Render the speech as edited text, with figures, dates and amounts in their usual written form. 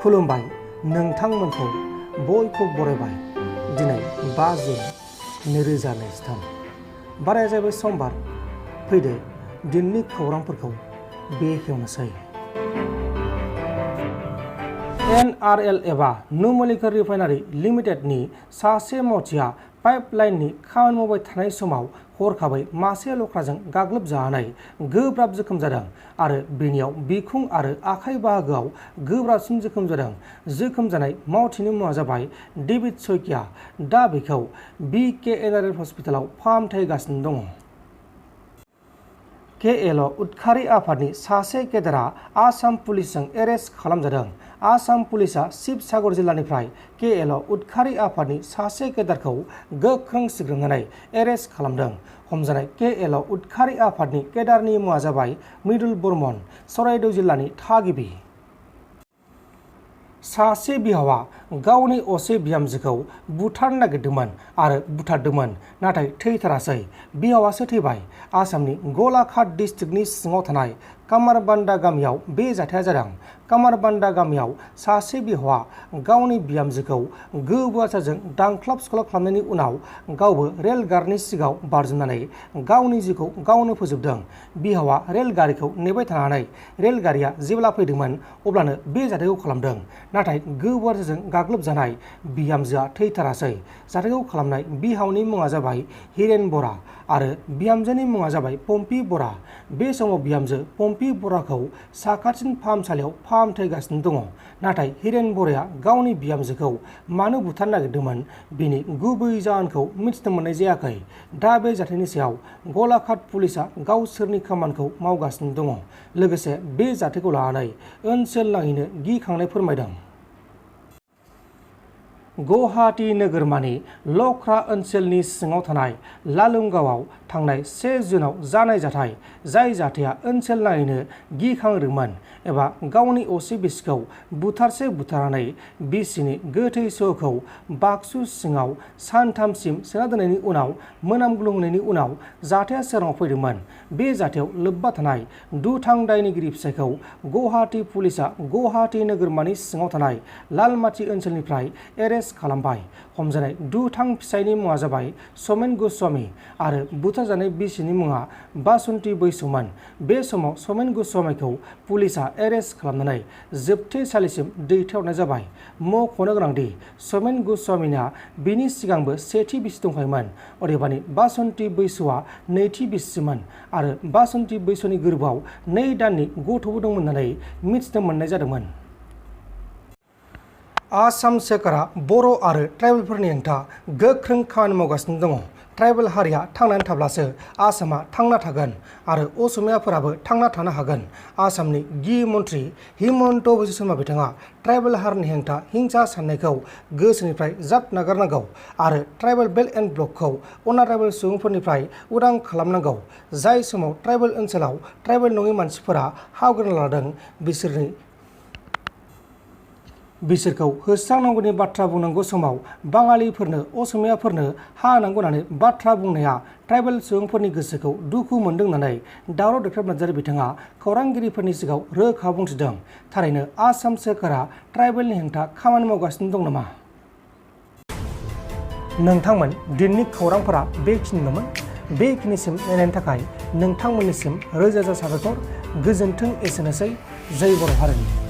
खुलुमबाय नोंथांमोनखौ बयखौ बरायबाय दिनै 5 जुन 2023 बाराया जाबाय समबार फैदो दिननि खौरांफोरखौ बेखेवनोसै। NRL एबा नुमलिगढ़ रिफाइनारि लिमिटेडनि सासे मावथिया पाइपलाइननि खामानि मावबाय थानाय समाव हरखाबै मासे लख्राजों गाग्लोबजानानै गोब्राब जोखोम जादों आरो बेनियाव बिखुं आरो आखाइ बाहागोआव गोब्राबसिन जोखोम जादों। जोखोम जानाय मावथिनि मुङा जाबाय डेभिड सयकिया। दा बेखौ BKNRL हस्पिटालाव फाहामथाय होगासिनो दङ। KL उदखारि आफादनि सासे केडारआ आसाम पुलिसजों एरेस्ट खालामजादों। आसाम पुलिसआ शिबसागर जिल्लानिफ्राय KL उदखारि आफादनि सासे केडारखौ गोख्रों सिग्रोमनानै एरेस्ट खालामदों। हमजानाय KL उदखारि आफादनि केडारनि मुङा जाबाय मृदुल बर्मन, चराइदेउ जिल्लानि थागिबि। सासे बिहावा गावनि असे बिहामजोखौ बुथारनो नागिरदोंमोन आरो बुथारदोंमोन, नाथाय थैथारासै। बिहावासो थैबाय। आसामनि गलाघाट डिस्ट्रिक्टनि सिङाव थानाय कामारबान्दा गामियाव बे जाथाया जादों। कामारबान्दा गामियाव सासे बिहावा गावनि बिहामजोखौ गोबौ आसारजों दांख्लाब सुख्लाब खालामनायनि उनाव गावबो रेलगारिनि सिगाङाव बारजुमनानै गावनि जिउखौ गावनो फोजोबदों। बिहावा रेलगारिखौ नेबाय थानानै रेलगारिया जेब्ला फैदोंमोन अब्लानो बे जाथायखौ खालामदों, नाथाय गोबौ आसारजों गाग्लोबजानाय बिहामजोआ थैथारासै। जाथायखौ खालामनाय बिहावनि मुङा जाबाय हिरेन बरा आरो बिहामजोनि मुङा जाबाय पम्पी बरा। बे समाव बिहामजो पम्पी बराखौ साखाथिनि फाहामसालियाव फाहामथाय होगासिनो दङ, नाथाय हिरेन बराया गावनि बिहामजोखौ मानो बुथारनो नागिरदोंमोन बेनि गुबै जाहोनखौ मिथिनो मोननाय जायाखै। दा बे जाथायनि सायाव गलाघाट पुलिसआ गावसोरनि खामानिखौ मावगासिनो दङ, लोगोसे बे जाथायखौ लानानै ओनसोल नाङैनो गिखांनाय फोरमायदों। गुवाहाटी नोगोरमानि लख्रा ओनसोलनि सिङाव थानाय लालुंगावआव थांनाय 1 जुनाव जानाय जाथाय, जाय जाथाया ओनसोल नाङैनो गिखांहोदोंमोन एबा गावनि असे बिसिखौ बुथारसे बुथारनानै बिसिनि गोथै सहखौ बाक्सु सिङाव सानथामसिम सोना दोननायनि उनाव मोनामग्लुंहोनायनि उनाव जाथाया सोराङाव फैदोंमोन। बे जाथायाव लोब्बा थानाय दुथां दायनिगिरि फिसायखौ गुवाहाटी पुलिसआ गुवाहाटी नोगोरमानि सिङाव थानाय लालमाटि ओनसोलनिफ्राय एरेस्ट खालामबाय। हमजानाय दुथां फिसायनि मुङा जाबाय समेन गस्वामी आरो बुथारजानाय बिसिनि मुङा बासन्ती बैसोमोन। बे समाव समेन गस्वामीखौ पुलिसआ एरेस्ट खालामनानै जोबथेसालिसिम दैथायहरनाय जाबाय। मख'नो गोनांदि समेन गस्वामीना बिनि सिगांबो सेथि बिसि दंखायोमोन, अदेबानि बासन्ती बैसोआ नैथि बिसिमोन आरो बासन्ती बैसोनि गोरबोआव 2 दाननि गथ'बो दंमोन होननानै मिथिनो मोननाय जादोंमोन। आसाम सोरखारा बर' आरो ट्राइबेलफोरनि हेंथा गोख्रों खामानि मावगासिनो दङ। ट्राइबेल हारिया थांनानै थाब्लासो आसामा थांना थागोन आरो असमियाफोराबो थांना थानो हागोन। आसामनि गिबि मन्थ्रि हिमन्त बिश्व शर्मा बिथाङा ट्राइबेल हारिनि हेंथा हिंसा साननायखौ गोसोनिफ्राय ज्राब नागारनांगौ आरो ट्राइबेल बेल्ट एन्ड ब्लकखौ अना ट्राइबेल सुबुंफोरनिफ्राय उदां खालामनांगौ। जाय समाव ट्राइबेल ओनसोलाव ट्राइबेल नङि मानसिफोरा हावग्रोना लादों बिसोरखौ होस्रांनांगौनि बाथ्रा बुंनांगौ समाव बाङालिफोरनो असमियाफोरनो हा नांगौ होननानै बाथ्रा बुंनाया ट्राइबेल सुबुंफोरनि गोसोखौ दुखु मोनदों होननानै दावराव देख्रेब नार्जारी बिथाङा खौरांगिरिफोरनि सिगाङाव रोखा बुंथिदों। थारैनो आसाम सोरखारा ट्राइबेलनि हेंथा खामानि मावगासिनो दं नामा? नोंथांमोन दिननि खौरांफोरा बेखिनिल'मोन। बेखिनिसिम नायनायनि थाखाय नोंथांमोननिसिम रोजा रोजा साबायखर। गोजोन्थों। एसेनोसै। जै बर' हारिनि।